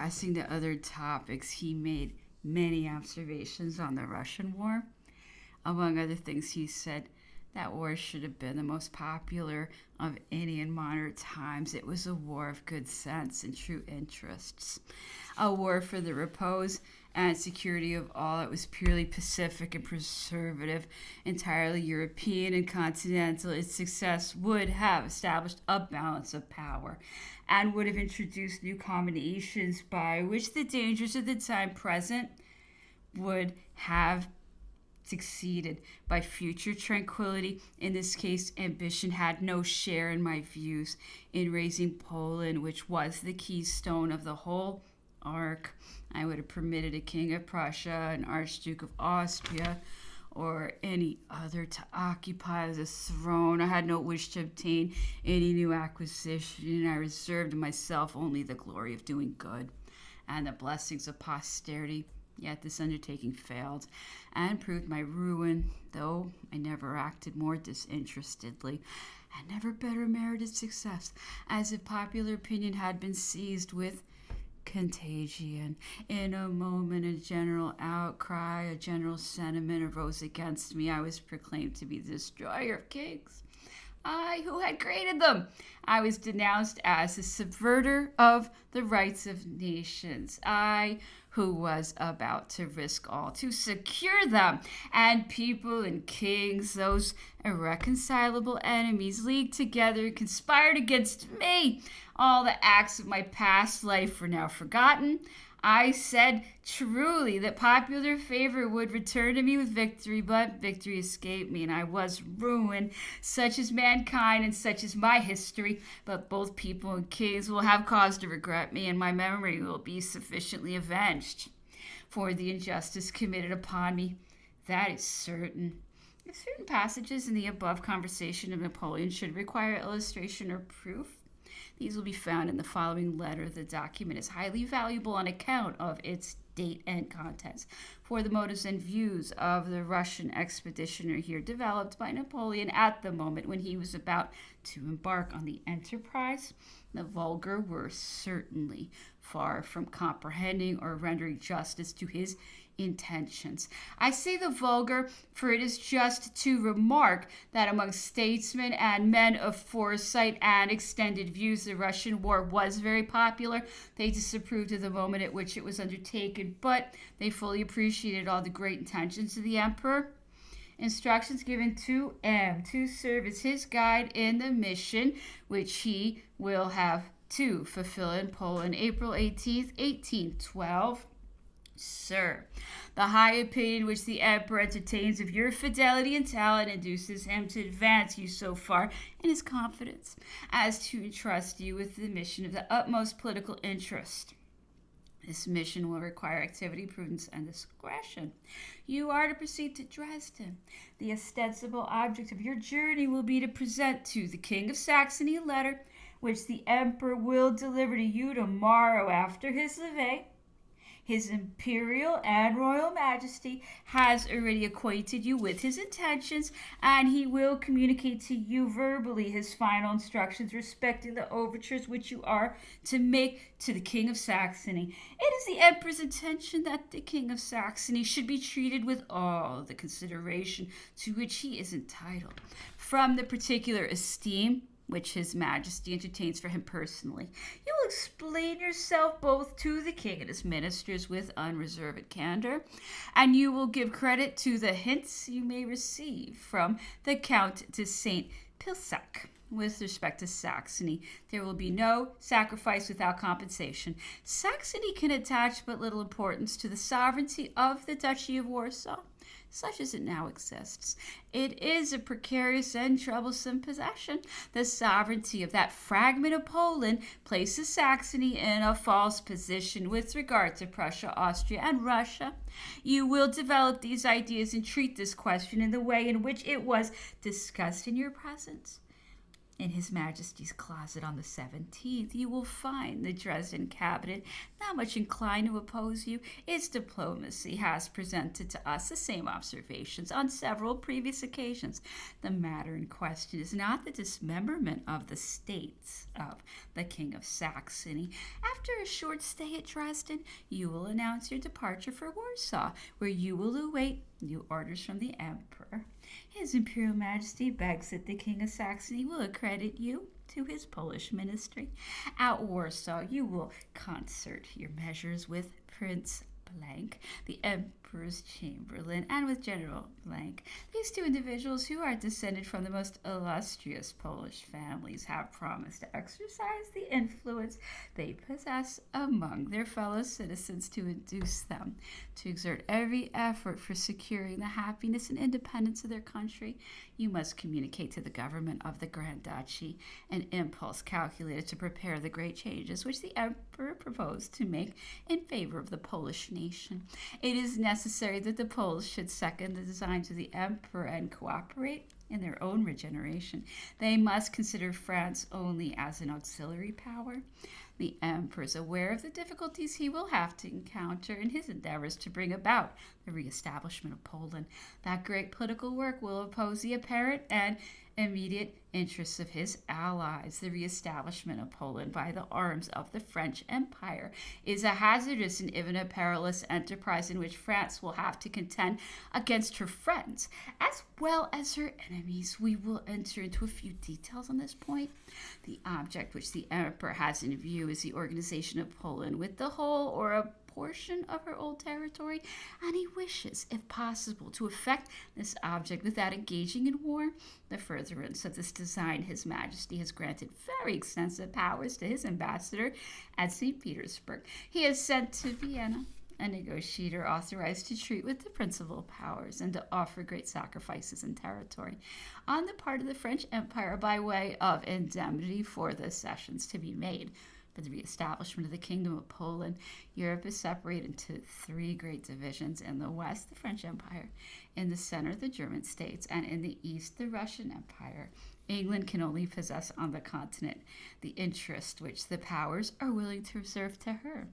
passing to other topics, he made many observations on the Russian war. Among other things, he said that war should have been the most popular of any in modern times. It was a war of good sense and true interests, a war for the repose and security of all. It was purely pacific and preservative, entirely European and continental. Its success would have established a balance of power and would have introduced new combinations by which the dangers of the time present would have succeeded. By future tranquility, in this case, ambition had no share in my views in raising Poland, which was the keystone of the whole arc. I would have permitted a king of Prussia, an archduke of Austria, or any other to occupy the throne. I had no wish to obtain any new acquisition. I reserved to myself only the glory of doing good and the blessings of posterity. Yet this undertaking failed and proved my ruin, though I never acted more disinterestedly and never better merited success, as if popular opinion had been seized with contagion. In a moment, a general outcry, a general sentiment arose against me. I was proclaimed to be the destroyer of kings. I, who had created them. I was denounced as the subverter of the rights of nations. I, who was about to risk all to secure them. And people and kings, those irreconcilable enemies, leagued together and conspired against me. All the acts of my past life were now forgotten. I said truly that popular favor would return to me with victory, but victory escaped me, and I was ruined. Such is mankind, and such is my history. But both people and kings will have cause to regret me, and my memory will be sufficiently avenged for the injustice committed upon me. That is certain. If certain passages in the above conversation of Napoleon should require illustration or proof, these will be found in the following letter. The document is highly valuable on account of its date and contents. For the motives and views of the Russian expedition are here developed by Napoleon at the moment when he was about to embark on the enterprise. The vulgar were certainly far from comprehending or rendering justice to his intentions. I say the vulgar, for it is just to remark that among statesmen and men of foresight and extended views, the Russian war was very popular. They disapproved of the moment at which it was undertaken, but they fully appreciated all the great intentions of the emperor. Instructions given to M to serve as his guide in the mission which he will have to fulfill in Poland, April 18th, 1812. Sir, the high opinion which the emperor entertains of your fidelity and talent induces him to advance you so far in his confidence as to entrust you with the mission of the utmost political interest. This mission will require activity, prudence, and discretion. You are to proceed to Dresden. The ostensible object of your journey will be to present to the King of Saxony a letter which the emperor will deliver to you tomorrow after his levee. His imperial and royal majesty has already acquainted you with his intentions, and he will communicate to you verbally his final instructions respecting the overtures which you are to make to the King of Saxony. It is the emperor's intention that the King of Saxony should be treated with all the consideration to which he is entitled, from the particular esteem which his majesty entertains for him personally. You will explain yourself both to the king and his ministers with unreserved candor, and you will give credit to the hints you may receive from the Count de St. Pilsac. With respect to Saxony, there will be no sacrifice without compensation. Saxony can attach but little importance to the sovereignty of the Duchy of Warsaw, such as it now exists. It is a precarious and troublesome possession. The sovereignty of that fragment of Poland places Saxony in a false position with regard to Prussia, Austria, and Russia. You will develop these ideas and treat this question in the way in which it was discussed in your presence. In His Majesty's closet on the 17th, you will find the Dresden cabinet, not much inclined to oppose you. Its diplomacy has presented to us the same observations on several previous occasions. The matter in question is not the dismemberment of the states of the King of Saxony. After a short stay at Dresden, you will announce your departure for Warsaw, where you will await new orders from the Emperor. His Imperial Majesty begs that the King of Saxony will accredit you to his Polish ministry. At Warsaw, you will concert your measures with Prince Blank, the Emperor's Chamberlain, and with General Blank. These two individuals, who are descended from the most illustrious Polish families, have promised to exercise the influence they possess among their fellow citizens to induce them to exert every effort for securing the happiness and independence of their country. You must communicate to the government of the Grand Duchy an impulse calculated to prepare the great changes which the Emperor proposed to make in favor of the Polish nation. It is necessary that the Poles should second the designs of the Emperor and cooperate in their own regeneration. They must consider France only as an auxiliary power. The Emperor is aware of the difficulties he will have to encounter in his endeavors to bring about the reestablishment of Poland. That great political work will oppose the apparent and immediate interests of his allies. The reestablishment of Poland by the arms of the French Empire is a hazardous and even a perilous enterprise in which France will have to contend against her friends as well as her enemies. We will enter into a few details on this point. The object which the Emperor has in view is the organization of Poland with the whole or a portion of her old territory, and he wishes, if possible, to effect this object without engaging in war. The furtherance of this design, His Majesty has granted very extensive powers to his ambassador at St. Petersburg. He has sent to Vienna a negotiator authorized to treat with the principal powers and to offer great sacrifices in territory on the part of the French Empire by way of indemnity for the cessions to be made. For the reestablishment of the Kingdom of Poland, Europe is separated into three great divisions. In the west, the French Empire; in the center, the German states; and in the east, the Russian Empire. England can only possess on the continent the interest which the powers are willing to reserve to her.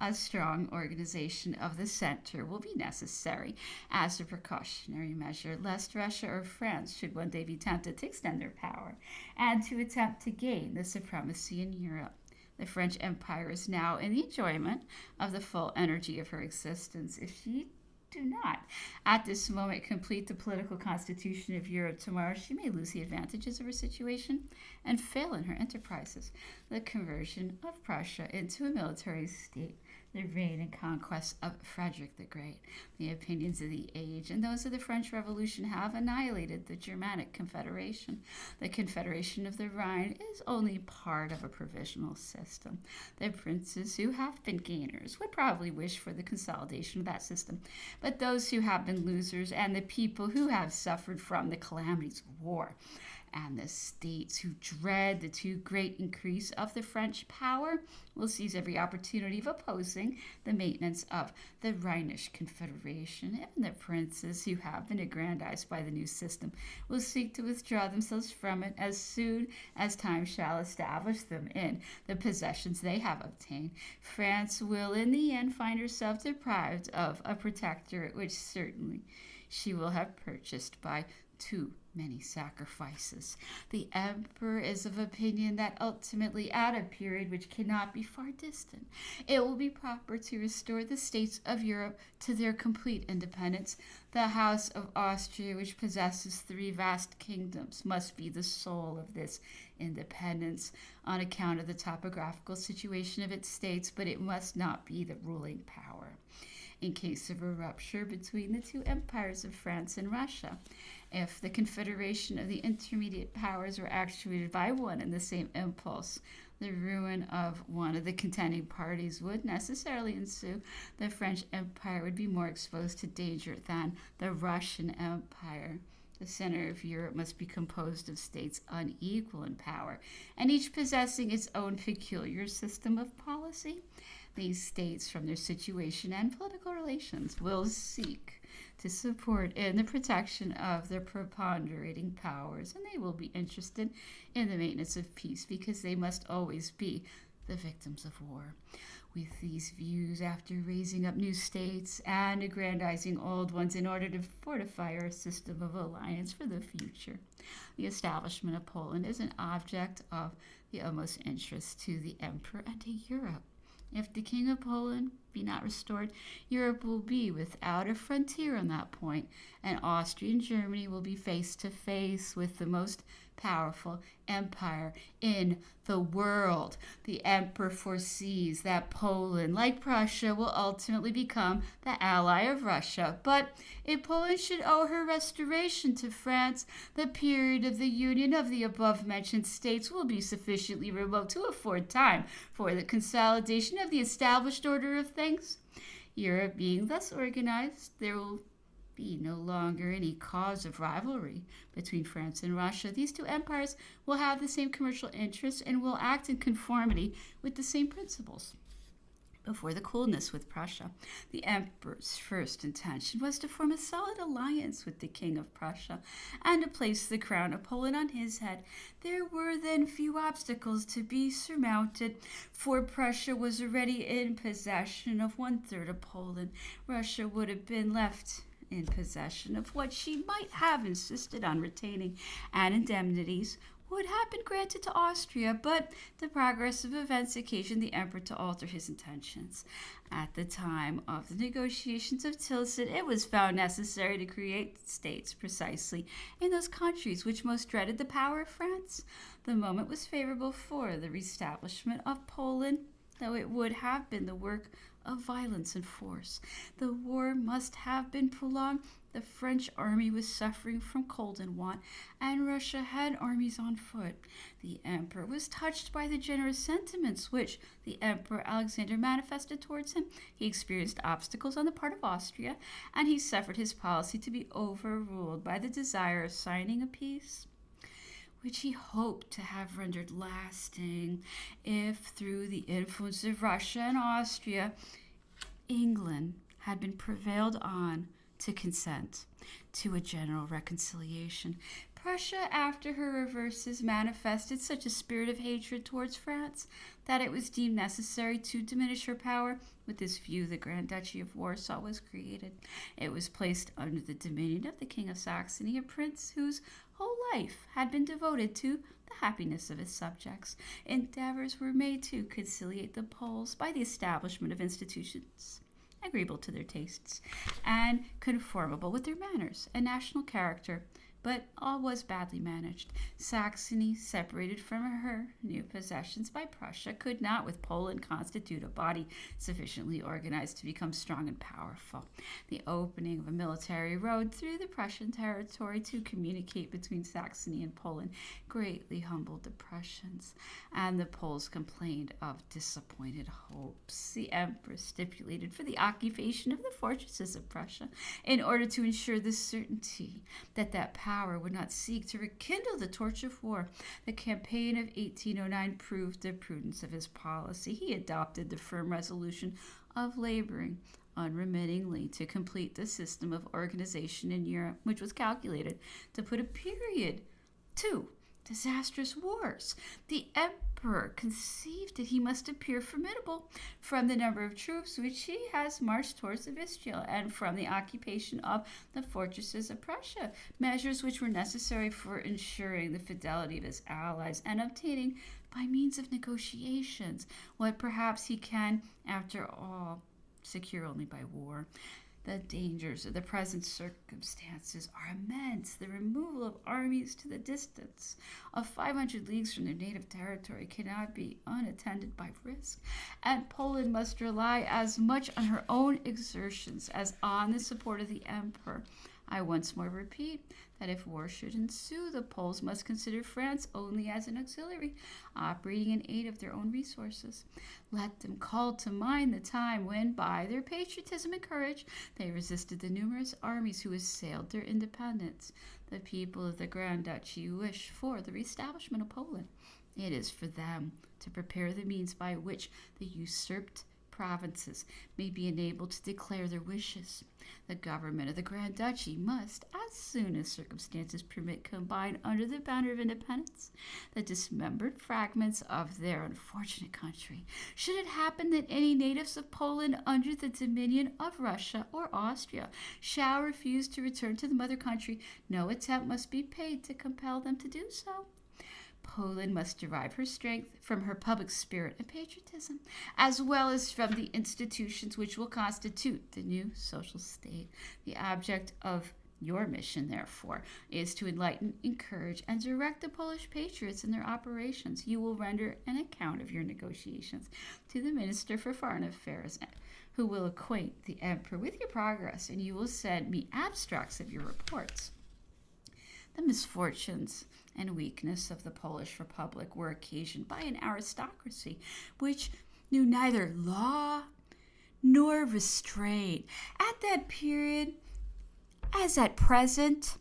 A strong organization of the center will be necessary as a precautionary measure, lest Russia or France should one day be tempted to extend their power and to attempt to gain the supremacy in Europe. The French Empire is now in the enjoyment of the full energy of her existence. If she do not, at this moment, complete the political constitution of Europe tomorrow, she may lose the advantages of her situation and fail in her enterprises. The conversion of Prussia into a military state, the reign and conquest of Frederick the Great, the opinions of the age, and those of the French Revolution have annihilated the Germanic Confederation. The Confederation of the Rhine is only part of a provisional system. The princes who have been gainers would probably wish for the consolidation of that system, but those who have been losers and the people who have suffered from the calamities of war and the states who dread the too great increase of the French power will seize every opportunity of opposing the maintenance of the Rhinish Confederation. Even the princes who have been aggrandized by the new system will seek to withdraw themselves from it as soon as time shall establish them in the possessions they have obtained. France will in the end find herself deprived of a protectorate which certainly she will have purchased by too many sacrifices. The Emperor is of opinion that ultimately, at a period which cannot be far distant, it will be proper to restore the states of Europe to their complete independence. The House of Austria, which possesses three vast kingdoms, must be the soul of this independence on account of the topographical situation of its states, but it must not be the ruling power. In case of a rupture between the two empires of France and Russia, if the confederation of the intermediate powers were actuated by one and the same impulse, the ruin of one of the contending parties would necessarily ensue. The French Empire would be more exposed to danger than the Russian Empire. The center of Europe must be composed of states unequal in power, and each possessing its own peculiar system of policy. These states, from their situation and political relations, will seek to support in the protection of their preponderating powers, and they will be interested in the maintenance of peace because they must always be the victims of war. With these views, after raising up new states and aggrandizing old ones in order to fortify our system of alliance for the future, the establishment of Poland is an object of the utmost interest to the Emperor and to Europe. If the King of Poland be not restored, Europe will be without a frontier on that point, and Austria and Germany will be face to face with the most powerful empire in the world. The emperor foresees that Poland, like Prussia, will ultimately become the ally of Russia. But if Poland should owe her restoration to France, the period of the union of the above-mentioned states will be sufficiently remote to afford time for the consolidation of the established order of things. Europe being thus organized, there will be no longer any cause of rivalry between France and Russia. These two empires will have the same commercial interests and will act in conformity with the same principles. Before the coolness with Prussia, the emperor's first intention was to form a solid alliance with the King of Prussia and to place the crown of Poland on his head. There were then few obstacles to be surmounted, for Prussia was already in possession of 1/3 of Poland. Russia would have been left in possession of what she might have insisted on retaining, and indemnities would have been granted to Austria, but the progress of events occasioned the emperor to alter his intentions. At the time of the negotiations of Tilsit, it was found necessary to create states precisely in those countries which most dreaded the power of France. The moment was favorable for the reestablishment of Poland, though it would have been the work of violence and force. The war must have been prolonged. The French army was suffering from cold and want, and Russia had armies on foot. The emperor was touched by the generous sentiments which the Emperor Alexander manifested towards him. He experienced obstacles on the part of Austria, and he suffered his policy to be overruled by the desire of signing a peace which he hoped to have rendered lasting if, through the influence of Russia and Austria, England had been prevailed on to consent to a general reconciliation. Prussia, after her reverses, manifested such a spirit of hatred towards France that it was deemed necessary to diminish her power. With this view, the Grand Duchy of Warsaw was created. It was placed under the dominion of the King of Saxony, a prince whose whole life had been devoted to the happiness of his subjects. Endeavors were made to conciliate the Poles by the establishment of institutions agreeable to their tastes and conformable with their manners and national character, but all was badly managed. Saxony, separated from her new possessions by Prussia, could not with Poland constitute a body sufficiently organized to become strong and powerful. The opening of a military road through the Prussian territory to communicate between Saxony and Poland greatly humbled the Prussians, and the Poles complained of disappointed hopes. The emperor stipulated for the occupation of the fortresses of Prussia in order to ensure the certainty that power would not seek to rekindle the torch of war. The campaign of 1809 proved the prudence of his policy. He adopted the firm resolution of laboring unremittingly to complete the system of organization in Europe, which was calculated to put a period to disastrous wars. The emperor conceived that he must appear formidable from the number of troops which he has marched towards the Vistula and from the occupation of the fortresses of Prussia, measures which were necessary for ensuring the fidelity of his allies and obtaining, by means of negotiations, what perhaps he can, after all, secure only by war. The dangers of the present circumstances are immense. The removal of armies to the distance of 500 leagues from their native territory cannot be unattended by risk, and Poland must rely as much on her own exertions as on the support of the emperor. I once more repeat that if war should ensue, the Poles must consider France only as an auxiliary, operating in aid of their own resources. Let them call to mind the time when, by their patriotism and courage, they resisted the numerous armies who assailed their independence. The people of the Grand Duchy wish for the reestablishment of Poland. It is for them to prepare the means by which the usurped provinces may be enabled to declare their wishes. The government of the Grand Duchy must, as soon as circumstances permit, combine under the banner of independence the dismembered fragments of their unfortunate country. Should it happen that any natives of Poland under the dominion of Russia or Austria shall refuse to return to the mother country, no attempt must be paid to compel them to do so. Poland must derive her strength from her public spirit and patriotism, as well as from the institutions which will constitute the new social state. The object of your mission, therefore, is to enlighten, encourage, and direct the Polish patriots in their operations. You will render an account of your negotiations to the Minister for Foreign Affairs, who will acquaint the Emperor with your progress, and you will send me abstracts of your reports. The misfortunes and weakness of the Polish Republic were occasioned by an aristocracy which knew neither law nor restraint. At that period, as at present,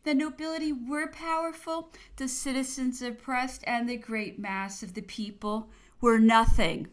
the nobility were powerful, the citizens oppressed, and the great mass of the people were nothing.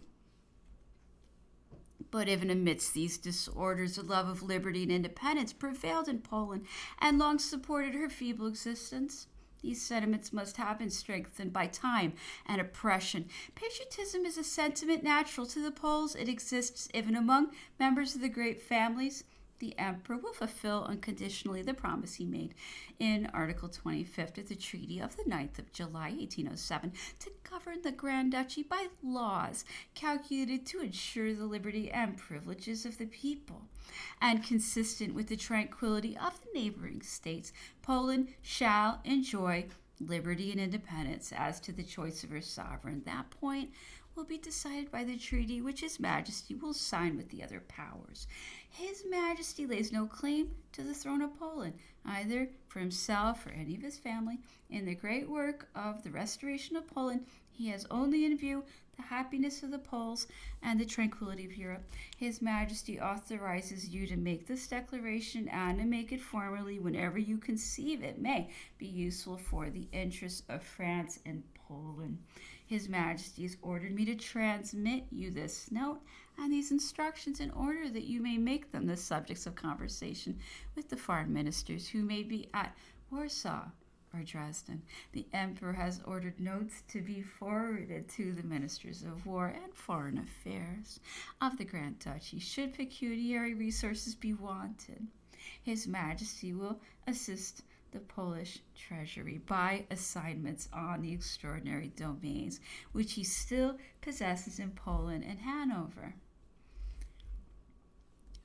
But even amidst these disorders, a love of liberty and independence prevailed in Poland and long supported her feeble existence. These sentiments must have been strengthened by time and oppression. Patriotism is a sentiment natural to the Poles. It exists even among members of the great families. The Emperor will fulfill unconditionally the promise he made in Article 25 of the Treaty of the 9th of July, 1807, to govern the Grand Duchy by laws calculated to ensure the liberty and privileges of the people. And consistent with the tranquility of the neighboring states, Poland shall enjoy liberty and independence. As to the choice of her sovereign, that point will be decided by the treaty which His Majesty will sign with the other powers. His Majesty lays no claim to the throne of Poland, either for himself or any of his family. In the great work of the restoration of Poland, he has only in view the happiness of the Poles and the tranquility of Europe. His Majesty authorizes you to make this declaration and to make it formally whenever you conceive it may be useful for the interests of France and Poland. His Majesty has ordered me to transmit you this note and these instructions in order that you may make them the subjects of conversation with the foreign ministers who may be at Warsaw or Dresden. The Emperor has ordered notes to be forwarded to the Ministers of War and Foreign Affairs of the Grand Duchy should pecuniary resources be wanted. His Majesty will assist the Polish treasury by assignments on the extraordinary domains which he still possesses in Poland and Hanover.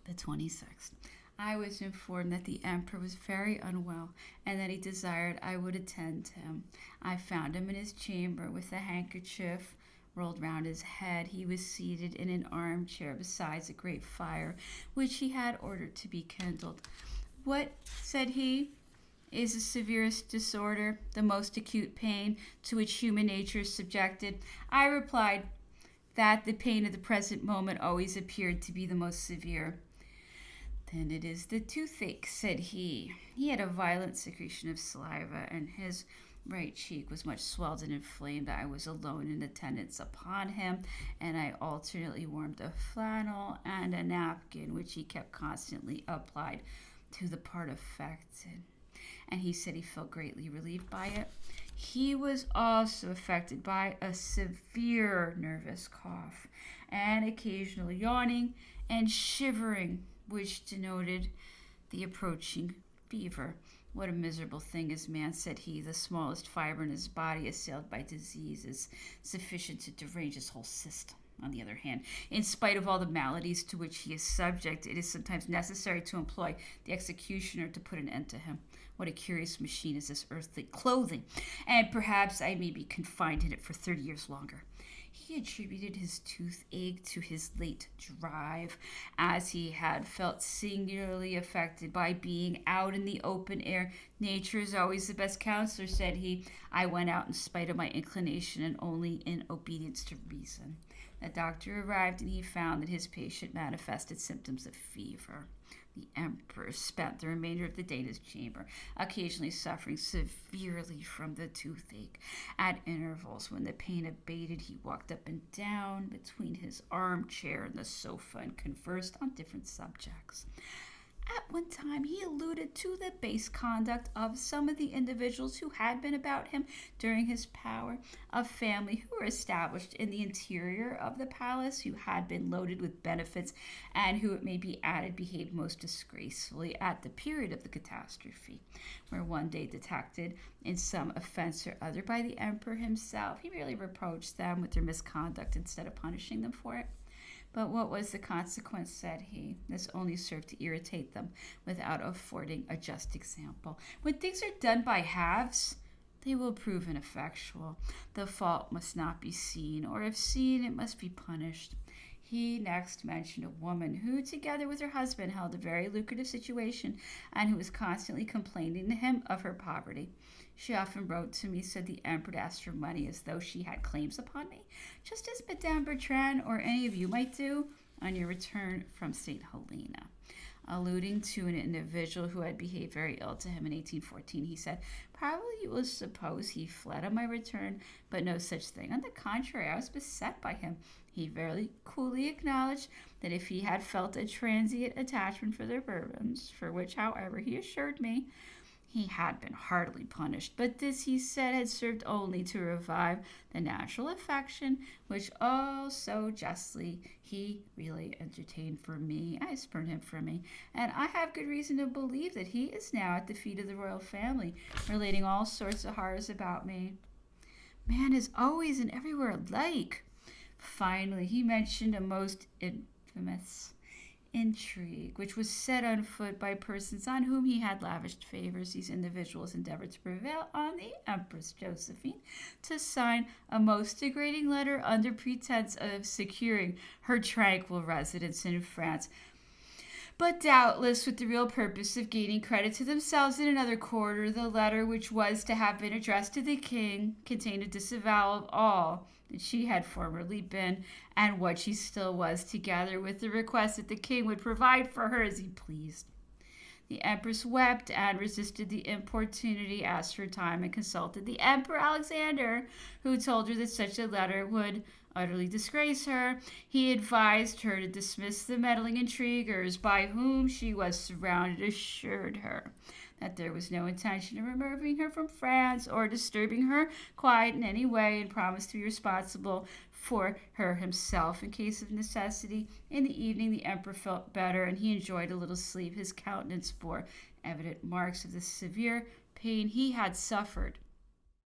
The 26th. I was informed that the Emperor was very unwell and that he desired I would attend to him. I found him in his chamber with a handkerchief rolled round his head. He was seated in an armchair beside a great fire, which he had ordered to be kindled. "What," said he, "is the severest disorder, the most acute pain to which human nature is subjected?" I replied that the pain of the present moment always appeared to be the most severe. "Then it is the toothache," said he. He had a violent secretion of saliva, and his right cheek was much swelled and inflamed. I was alone in attendance upon him, and I alternately warmed a flannel and a napkin, which he kept constantly applied to the part affected. And he said he felt greatly relieved by it. He was also affected by a severe nervous cough, and occasional yawning and shivering, which denoted the approaching fever. "What a miserable thing is man," said he. "The smallest fiber in his body, assailed by disease, is sufficient to derange his whole system. On the other hand, in spite of all the maladies to which he is subject, it is sometimes necessary to employ the executioner to put an end to him. What a curious machine is this earthly clothing, and perhaps I may be confined in it for 30 years longer." He attributed his toothache to his late drive, as he had felt singularly affected by being out in the open air. "Nature is always the best counselor," said he. "I went out in spite of my inclination and only in obedience to reason. The doctor arrived and he found that his patient manifested symptoms of fever. The emperor spent the remainder of the day in his chamber, occasionally suffering severely from the toothache. At intervals, when the pain abated, he walked up and down between his armchair and the sofa and conversed on different subjects. At one time, he alluded to the base conduct of some of the individuals who had been about him during his power, a family who were established in the interior of the palace, who had been loaded with benefits, and who, it may be added, behaved most disgracefully at the period of the catastrophe, were one day detected in some offense or other by the emperor himself. He merely reproached them with their misconduct instead of punishing them for it. But what was the consequence, said he? This only served to irritate them without affording a just example. When things are done by halves, they will prove ineffectual. The fault must not be seen, or if seen, it must be punished. He next mentioned a woman who, together with her husband, held a very lucrative situation and who was constantly complaining to him of her poverty. She often wrote to me, said the emperor, to ask for money as though she had claims upon me, just as Madame Bertrand or any of you might do on your return from St. Helena. Alluding to an individual who had behaved very ill to him in 1814, he said, probably you will suppose he fled on my return, but no such thing. On the contrary, I was beset by him. He very coolly acknowledged that if he had felt a transient attachment for the Bourbons, for which, however, he assured me, he had been heartily punished, but this, he said, had served only to revive the natural affection which, oh, so justly, he really entertained for me. I spurned him from me, and I have good reason to believe that he is now at the feet of the royal family, relating all sorts of horrors about me. Man is always and everywhere alike. Finally, he mentioned a most infamous intrigue, which was set on foot by persons on whom he had lavished favors. These individuals endeavored to prevail on the Empress Josephine to sign a most degrading letter under pretense of securing her tranquil residence in France, but doubtless with the real purpose of gaining credit to themselves in another quarter. The letter, which was to have been addressed to the king, contained a disavowal of all that she had formerly been and what she still was, together with the request that the king would provide for her as he pleased. The empress wept and resisted the importunity, asked for time, and consulted the Emperor Alexander, who told her that such a letter would utterly disgrace her. He advised her to dismiss the meddling intriguers by whom she was surrounded, assured her that there was no intention of removing her from France or disturbing her quiet in any way, and promised to be responsible for her himself in case of necessity. In the evening, the emperor felt better, and he enjoyed a little sleep. His countenance bore evident marks of the severe pain he had suffered